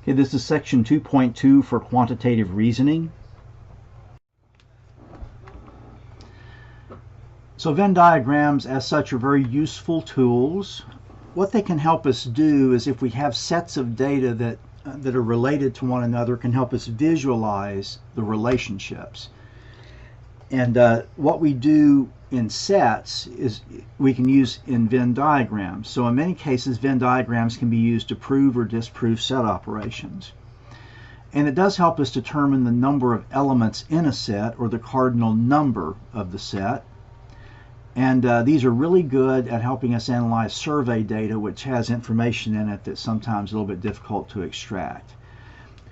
Okay, this is section 2.2 for quantitative reasoning. So Venn diagrams as such are very useful tools. What they can help us do is, if we have sets of data that are related to one another, can help us visualize the relationships. And what we do in sets is we can use in Venn diagrams. So in many cases, Venn diagrams can be used to prove or disprove set operations. And it does help us determine the number of elements in a set, or the cardinal number of the set. And these are really good at helping us analyze survey data, which has information in it that's sometimes a little bit difficult to extract.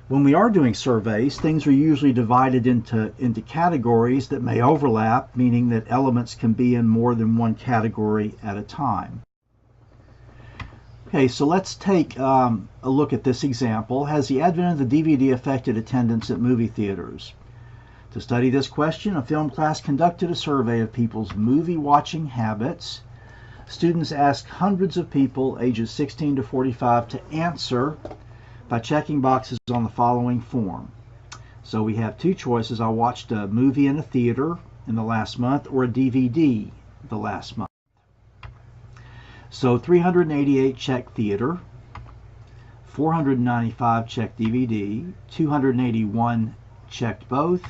When we are doing surveys, things are usually divided into categories that may overlap, meaning that elements can be in more than one category at a time. Okay, so let's take a look at this example. Has the advent of the DVD affected attendance at movie theaters? To study this question, a film class conducted a survey of people's movie-watching habits. Students asked hundreds of people ages 16 to 45 to answer by checking boxes on the following form. So we have two choices. I watched a movie in a theater in the last month, or a DVD the last month. So 388 checked theater, 495 checked DVD, 281 checked both,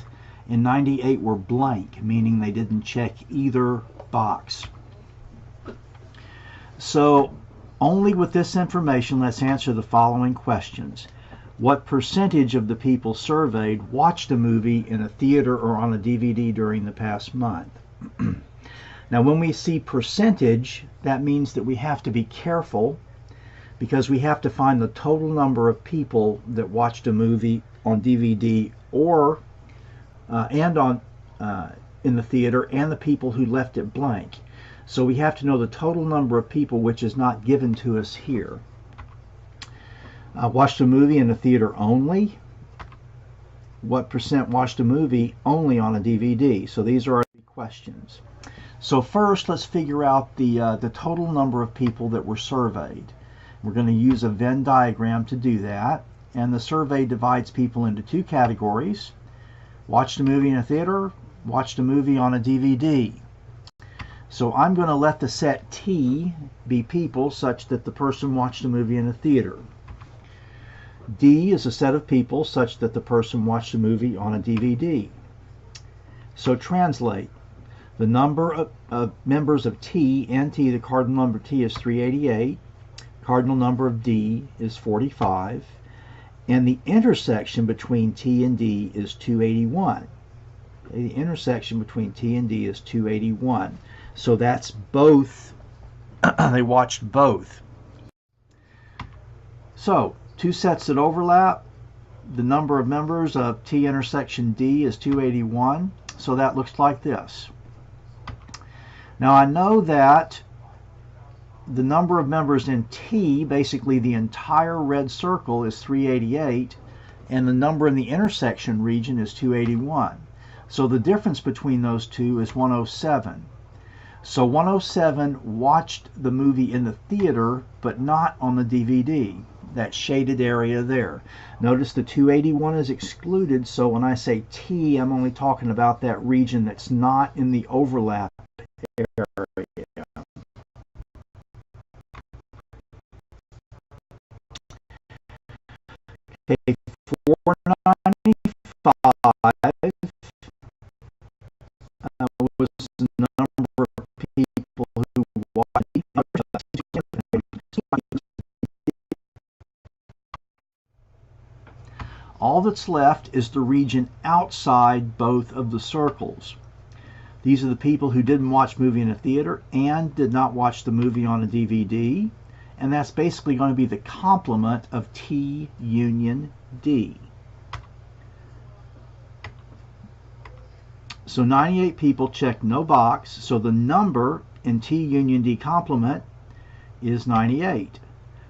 and 98 were blank, meaning they didn't check either box. So only with this information, let's answer the following questions. What percentage of the people surveyed watched a movie in a theater or on a DVD during the past month? Now, when we see percentage, that means that we have to be careful, because we have to find the total number of people that watched a movie on DVD or in the theater, and the people who left it blank. So we have to know the total number of people, which is not given to us here. Watched a movie in a theater only. What percent watched a movie only on a DVD? So these are our questions. So first, let's figure out the total number of people that were surveyed. We're going to use a Venn diagram to do that. And the survey divides people into two categories. Watched a movie in a theater, watched a movie on a DVD. So I'm going to let the set T be people such that the person watched a movie in a theater. D is a set of people such that the person watched a movie on a DVD. So translate. The number of members of T, NT, the cardinal number T is 388. Cardinal number of D is 45. And the intersection between T and D is 281. Okay, the intersection between T and D is 281. So that's both. They watched both. So two sets that overlap. The number of members of T intersection D is 281. So that looks like this. Now I know that the number of members in T, basically the entire red circle, is 388, and the number in the intersection region is 281. So the difference between those two is 107. So 107 watched the movie in the theater, but not on the DVD, that shaded area there. Notice the 281 is excluded, so when I say T, I'm only talking about that region that's not in the overlap area. Okay, 495 was the number of people who watched. All that's left is the region outside both of the circles. These are the people who didn't watch movie in a theater and did not watch the movie on a DVD. And that's basically going to be the complement of T union D. So 98 people checked no box, so the number in T union D complement is 98.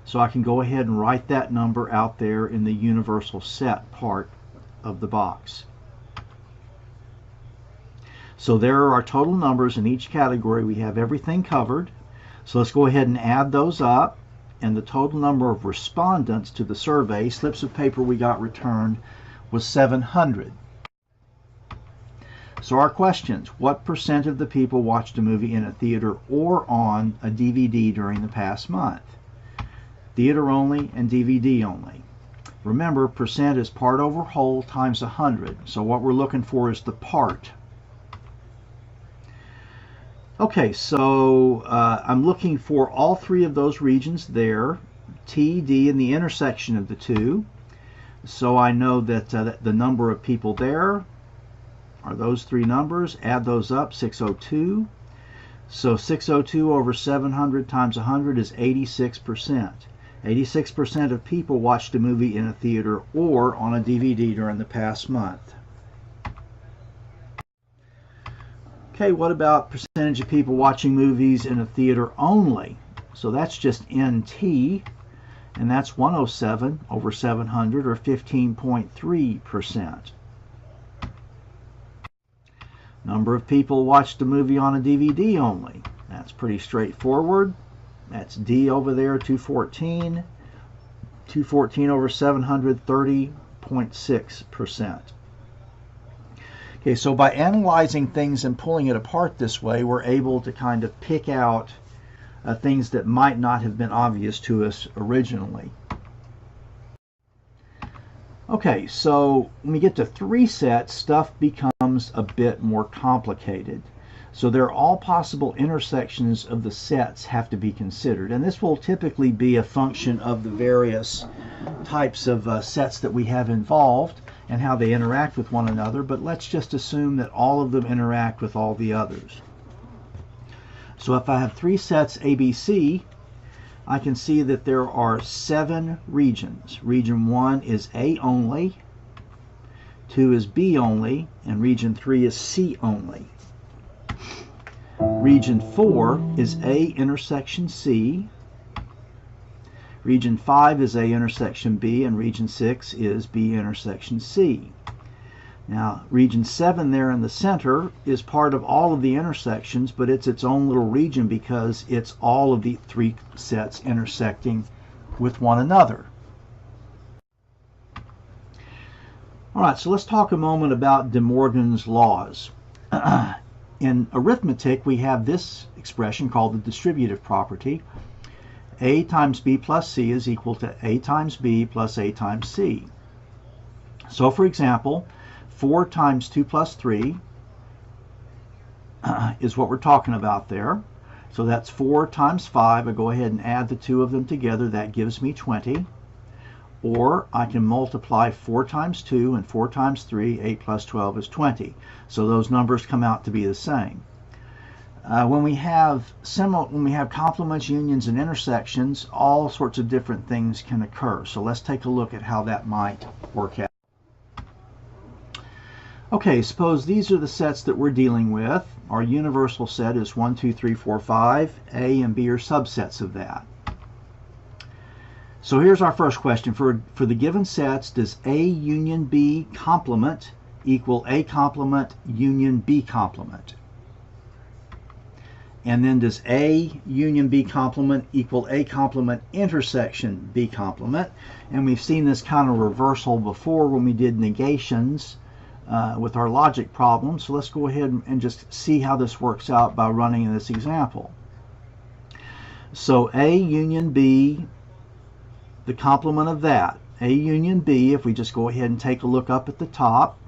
So I can go ahead and write that number out there in the universal set part of the box. So there are our total numbers in each category. We have everything covered. So let's go ahead and add those up. and the total number of respondents to the survey, slips of paper we got returned, was 700. So our questions: what percent of the people watched a movie in a theater or on a DVD during the past month? Theater only and DVD only. Remember, percent is part over whole times 100. So what we're looking for is the part. Okay, so I'm looking for all three of those regions there, T, D, and the intersection of the two. So I know that the number of people there are those three numbers. Add those up, 602. So 602 over 700 times 100 is 86%. 86% of people watched a movie in a theater or on a DVD during the past month. Okay, what about percentage of people watching movies in a theater only? So that's just NT, and that's 107 over 700, or 15.3%. Number of people watched a movie on a DVD only. That's pretty straightforward. That's D over there, 214. 214 over 700, 30.6%. Okay, so by analyzing things and pulling it apart this way, we're able to kind of pick out things that might not have been obvious to us originally. Okay, so when we get to three sets, stuff becomes a bit more complicated. So there are all possible intersections of the sets have to be considered, and this will typically be a function of the various types of sets that we have involved and how they interact with one another, but let's just assume that all of them interact with all the others. So if I have three sets ABC, I can see that there are 7 regions. Region 1 is A only, 2 is B only, and region 3 is C only. Region 4 is A intersection C. Region 5 is A intersection B, and region 6 is B intersection C. Now, region 7 there in the center is part of all of the intersections, but it's its own little region because it's all of the three sets intersecting with one another. All right, so let's talk a moment about De Morgan's laws. In arithmetic, we have this expression called the distributive property. A times B plus C is equal to A times B plus A times C. So, for example, 4 times 2 plus 3 is what we're talking about there. So that's 4 times 5. I go ahead and add the two of them together. That gives me 20. Or I can multiply 4 times 2 and 4 times 3. 8 plus 12 is 20. So those numbers come out to be the same. When we have complements, unions, and intersections, all sorts of different things can occur. So let's take a look at how that might work out. Okay, suppose these are the sets that we're dealing with. Our universal set is 1, 2, 3, 4, 5. A and B are subsets of that. So here's our first question. For the given sets, does A union B complement equal A complement union B complement? And then does A union B complement equal A complement intersection B complement? And we've seen this kind of reversal before when we did negations with our logic problem. So let's go ahead and just see how this works out by running this example. So A union B, the complement of that, A union B, if we just go ahead and take a look up at the top,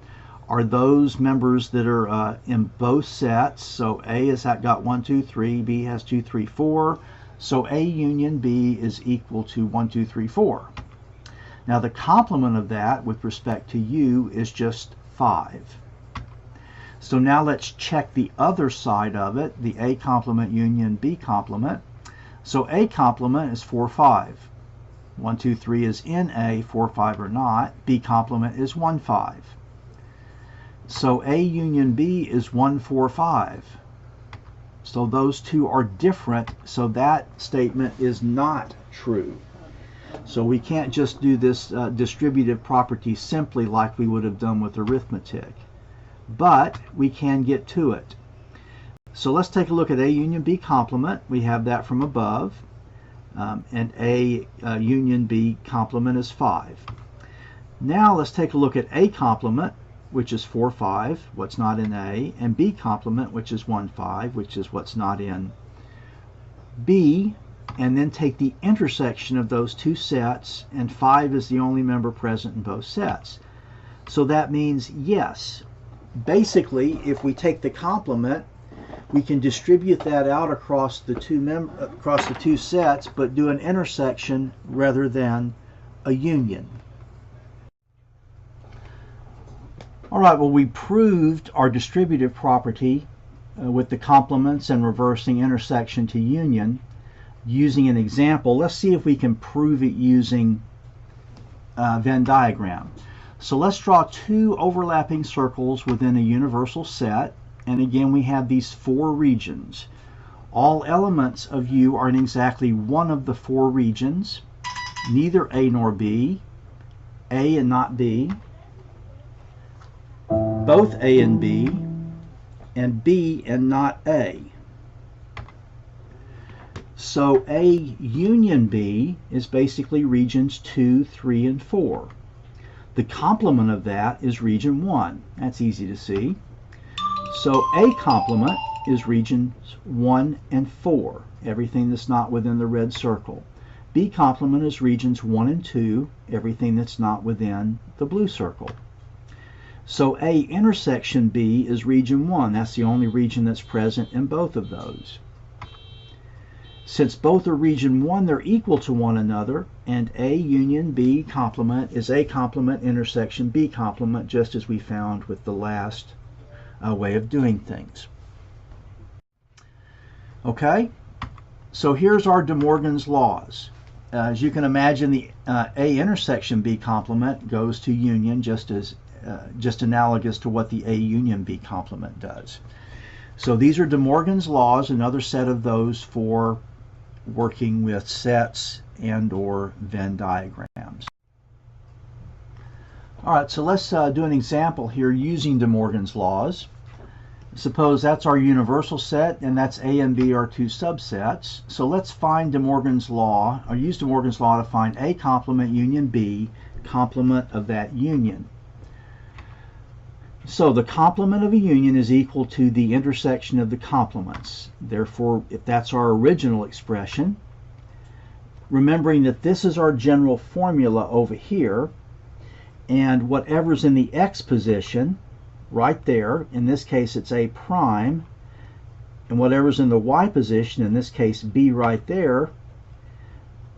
are those members that are in both sets. So A has got 1, 2, 3, B has 2, 3, 4. So A union B is equal to 1, 2, 3, 4. Now the complement of that with respect to U is just 5. So now let's check the other side of it, the A complement union B complement. So A complement is 4, 5. 1, 2, 3 is in A, 4, 5 are not. B complement is 1, 5. So A union B is 1, 4, 5. So those two are different, so that statement is not true. So we can't just do this distributive property simply like we would have done with arithmetic. But we can get to it. So let's take a look at A union B complement. We have that from above. and A union B complement is 5. Now let's take a look at A complement, which is 4, 5, what's not in A, and B complement, which is 1, 5, which is what's not in B, and then take the intersection of those two sets, and 5 is the only member present in both sets. So that means yes. Basically, if we take the complement, we can distribute that out across the two sets, but do an intersection rather than a union. All right, well, we proved our distributive property with the complements and reversing intersection to union using an example. Let's see if we can prove it using a Venn diagram. So let's draw two overlapping circles within a universal set. And again, we have these 4 regions. All elements of U are in exactly one of the 4 regions, neither A nor B, A and not B, both A and B, and B and not A. So A union B is basically regions 2, 3, and 4. The complement of that is region 1. That's easy to see. So A complement is regions 1 and 4, everything that's not within the red circle. B complement is regions 1 and 2, everything that's not within the blue circle. So A intersection B is region 1. That's the only region that's present in both of those. Since both are region 1, they're equal to one another, and A union B complement is A complement intersection B complement, just as we found with the last way of doing things. Okay, so here's our De Morgan's laws. As you can imagine, the A intersection B complement goes to union, just analogous to what the A union B complement does. So these are De Morgan's laws, another set of those for working with sets and or Venn diagrams. All right, so let's do an example here using De Morgan's laws. Suppose that's our universal set, and that's A and B are 2 subsets. So let's find De Morgan's law, or use De Morgan's law to find A complement union B, complement of that union. So the complement of a union is equal to the intersection of the complements. Therefore, if that's our original expression, remembering that this is our general formula over here, and whatever's in the x position, right there, in this case it's A prime, and whatever's in the y position, in this case B right there,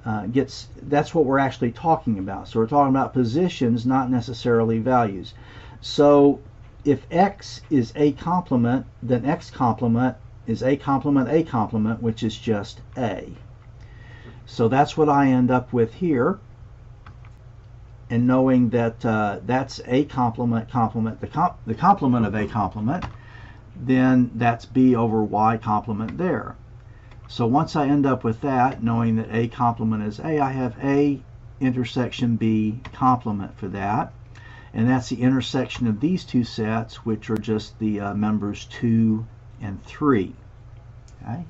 that's what we're actually talking about. So we're talking about positions, not necessarily values. So if x is A complement, then x complement is A complement, which is just A. So that's what I end up with here. And knowing that that's A complement, the complement of A complement, then that's B over Y complement there. So once I end up with that, knowing that A complement is A, I have A intersection B complement for that. And that's the intersection of these two sets, which are just the members 2 and 3. Okay?